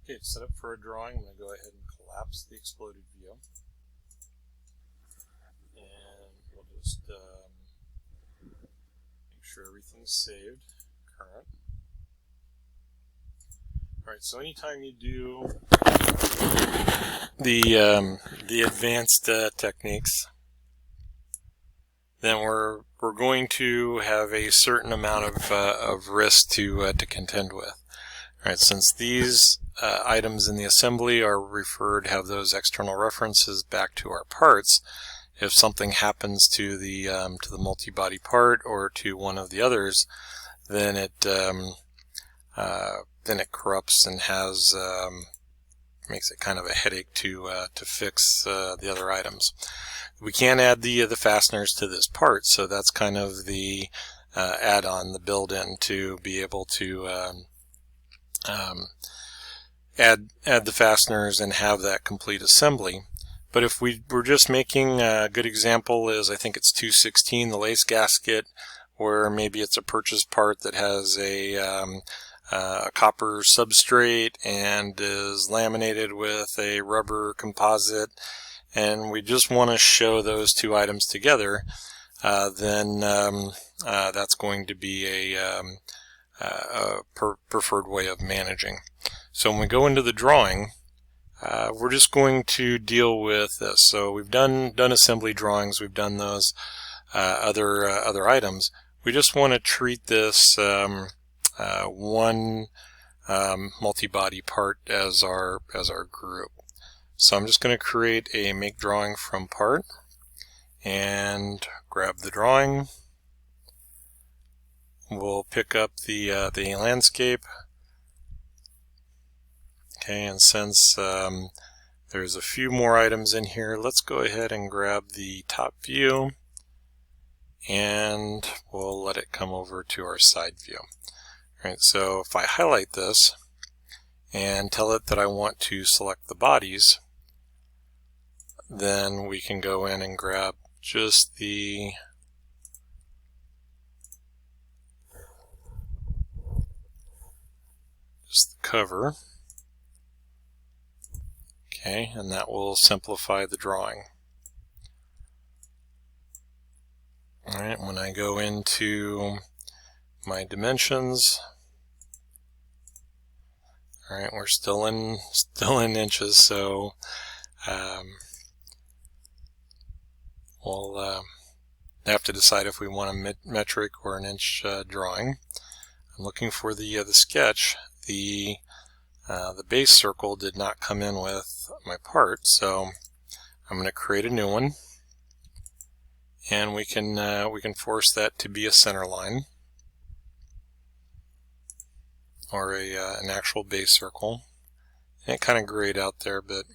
Okay, to set up for a drawing, I'm going to go ahead and collapse the exploded view. And we'll just make sure everything's saved, current. Alright, so anytime you do the advanced techniques, then we're going to have a certain amount of risk to contend with. All right, since these items in the assembly are referred, have those external references back to our parts, if something happens to the multi-body part or to one of the others, then it corrupts and has makes it kind of a headache to fix the other items. We can add the fasteners to this part, so that's kind of the add-on, the build-in to be able to add the fasteners and have that complete assembly. But if we were just making a good example is, I think it's 216, the lace gasket, where maybe it's a purchase part that has a copper substrate and is laminated with a rubber composite, and we just want to show those two items together, then that's going to be a preferred way of managing. So when we go into the drawing, we're just going to deal with this. So we've done assembly drawings, we've done those other items. We just want to treat this one multi-body part as our group. So I'm just going to create a make drawing from part and grab the drawing. We'll pick up the landscape. Okay, and since there's a few more items in here, let's go ahead and grab the top view and we'll let it come over to our side view. All right, so if I highlight this and tell it that I want to select the bodies, then we can go in and grab just the cover. Okay, and that will simplify the drawing. Alright, when I go into my dimensions, alright, we're still in inches, so we'll have to decide if we want a metric or an inch drawing. I'm looking for the sketch. The base circle did not come in with my part, so I'm going to create a new one, and we can force that to be a center line or an actual base circle. And it kind of grayed out there, but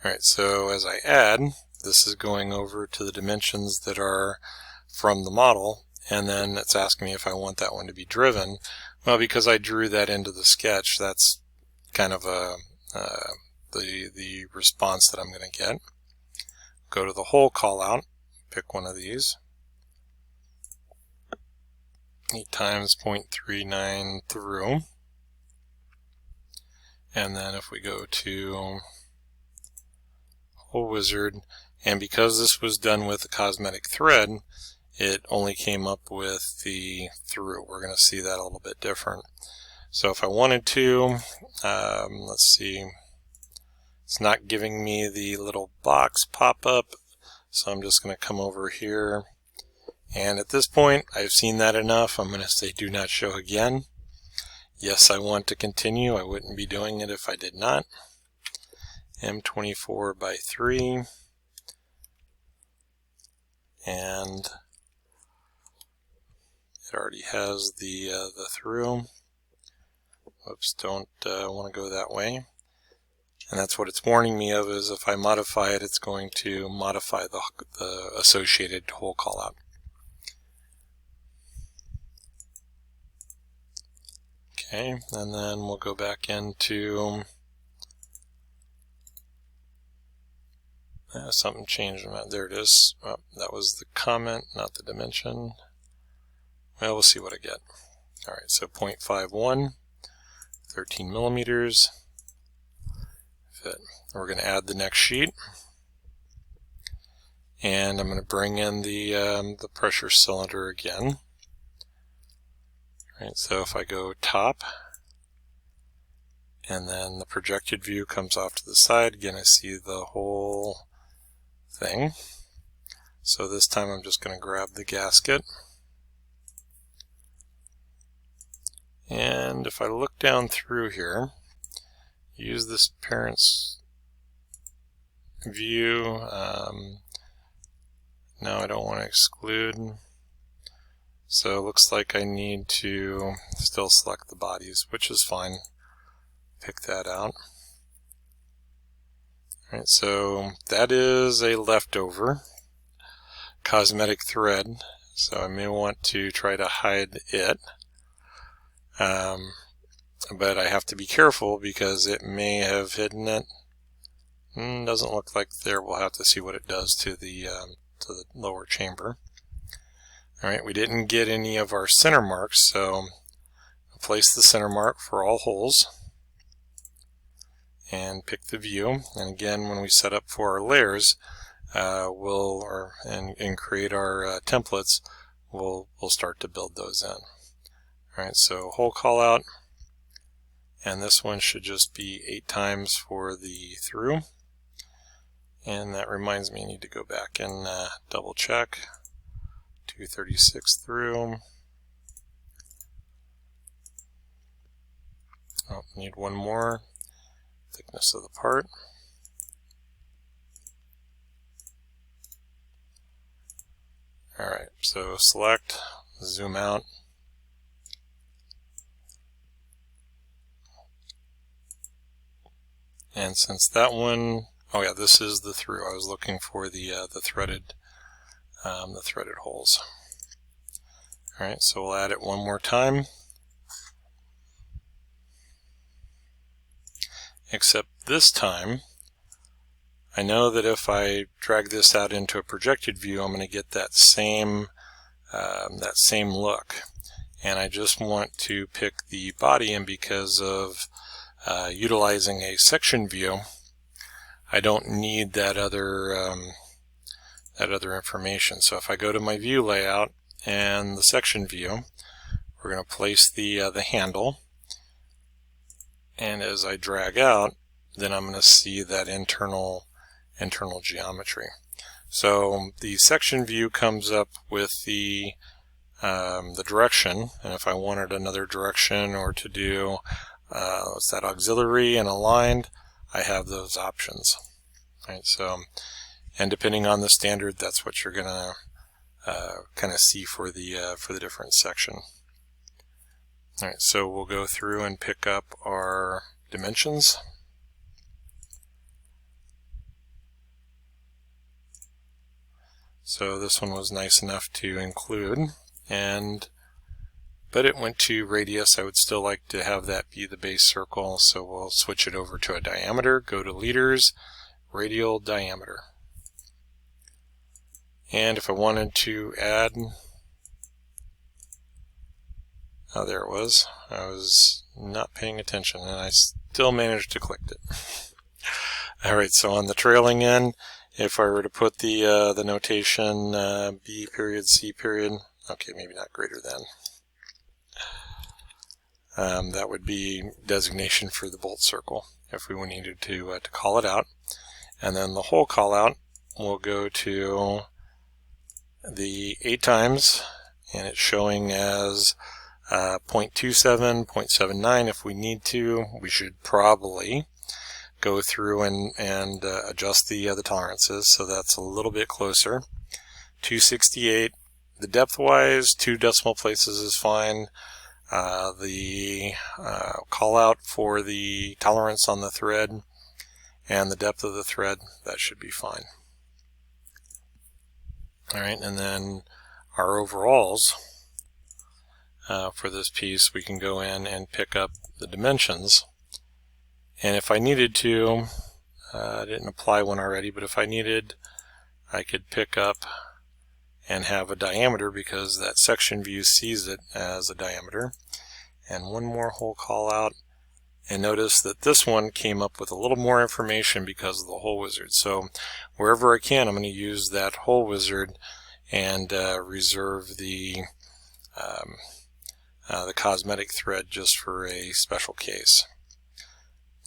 alright. So as I add, this is going over to the dimensions that are from the model, and then it's asking me if I want that one to be driven. Well, because I drew that into the sketch, that's kind of the response that I'm going to get. Go to the whole call out, pick one of these, 8 times 0.39 through, and then if we go to whole wizard, and because this was done with a cosmetic thread, it only came up with the through. We're going to see that a little bit different. So if I wanted to, let's see, it's not giving me the little box pop-up, so I'm just going to come over here, and at this point I've seen that enough. I'm going to say do not show again. Yes, I want to continue. I wouldn't be doing it if I did not. M24 by 3, and it already has the through. Whoops, don't want to go that way. And that's what it's warning me of, is if I modify it, it's going to modify the associated whole callout. Okay, and then we'll go back into something changed. There it is. Oh, that was the comment, not the dimension. Well, we'll see what I get. Alright, so 0.51, 13 millimeters. fit. We're going to add the next sheet, and I'm going to bring in the pressure cylinder again. Right, so if I go top, and then the projected view comes off to the side, again I see the whole thing. So this time I'm just going to grab the gasket, and if I look down through here, use this parent's view. No, I don't want to exclude. So it looks like I need to still select the bodies, which is fine. Pick that out. Alright, so that is a leftover cosmetic thread, so I may want to try to hide it. But I have to be careful because it may have hidden it. Doesn't look like there. We'll have to see what it does to the lower chamber. Alright, we didn't get any of our center marks, so I'll place the center mark for all holes and pick the view. And again, when we set up for our layers, and create our templates, we'll start to build those in. Alright, so hole call out, and this one should just be 8 times for the through. And that reminds me I need to go back and double check. 236 through. Oh, need one more. Thickness of the part. Alright, so select, zoom out. And since that one, oh yeah, this is the through. I was looking for the threaded holes. All right, so we'll add it one more time. Except this time, I know that if I drag this out into a projected view, I'm going to get that same look. And I just want to pick the body, and because of utilizing a section view, I don't need that other information. So if I go to my view layout and the section view, we're going to place the handle, and as I drag out, then I'm going to see that internal geometry. So the section view comes up with the direction, and if I wanted another direction or to do what's that, auxiliary and aligned, I have those options. Right, so, and depending on the standard, that's what you're gonna kind of see for the different section. All right, so we'll go through and pick up our dimensions. So this one was nice enough to include, but it went to radius. I would still like to have that be the base circle, so we'll switch it over to a diameter, go to liters, radial diameter. And if I wanted to add, oh, there it was. I was not paying attention, and I still managed to click it. All right, so on the trailing end, if I were to put the notation B period, C period, okay, maybe not greater than, that would be designation for the bolt circle if we needed to call it out. And then the hole call out will go to the 8 times, and it's showing as 0.27, 0.79. If we need to, we should probably go through and adjust the tolerances, so that's a little bit closer. 268. The depth-wise, 2 decimal places is fine. The call out for the tolerance on the thread and the depth of the thread, that should be fine. All right, and then our overalls for this piece, we can go in and pick up the dimensions. And if I needed to, I didn't apply one already, but if I needed, I could pick up and have a diameter because that section view sees it as a diameter. And one more hole call out, And notice that this one came up with a little more information because of the hole wizard. So wherever I can, I'm going to use that hole wizard and reserve the cosmetic thread just for a special case.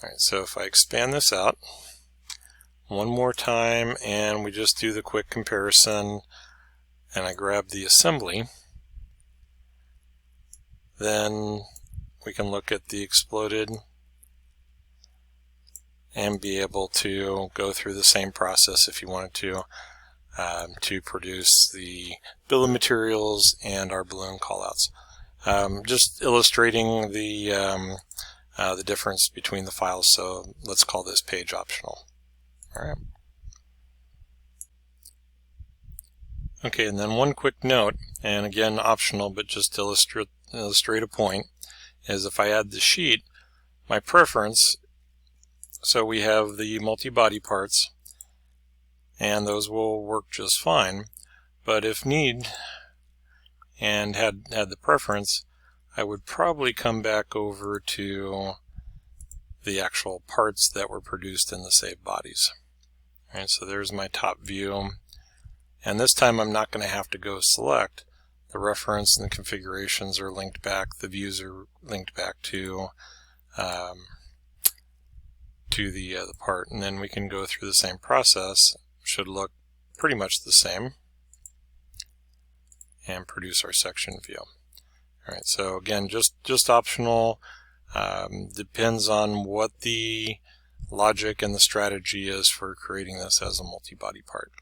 Alright, so if I expand this out one more time and we just do the quick comparison and I grab the assembly, then we can look at the exploded and be able to go through the same process if you wanted to produce the bill of materials and our balloon callouts. Just illustrating the difference between the files, so let's call this page optional. All right. Okay, and then one quick note, and again optional, but just to illustrate a point, is if I add the sheet, my preference, so we have the multi-body parts, and those will work just fine, but if need and had the preference, I would probably come back over to the actual parts that were produced in the saved bodies. All right, so there's my top view, and this time I'm not going to have to go select. The reference and the configurations are linked back, the views are linked back to the part, and then we can go through the same process. Should look pretty much the same, and produce our section view. Alright, so again, just optional. Depends on what the logic and the strategy is for creating this as a multi-body part.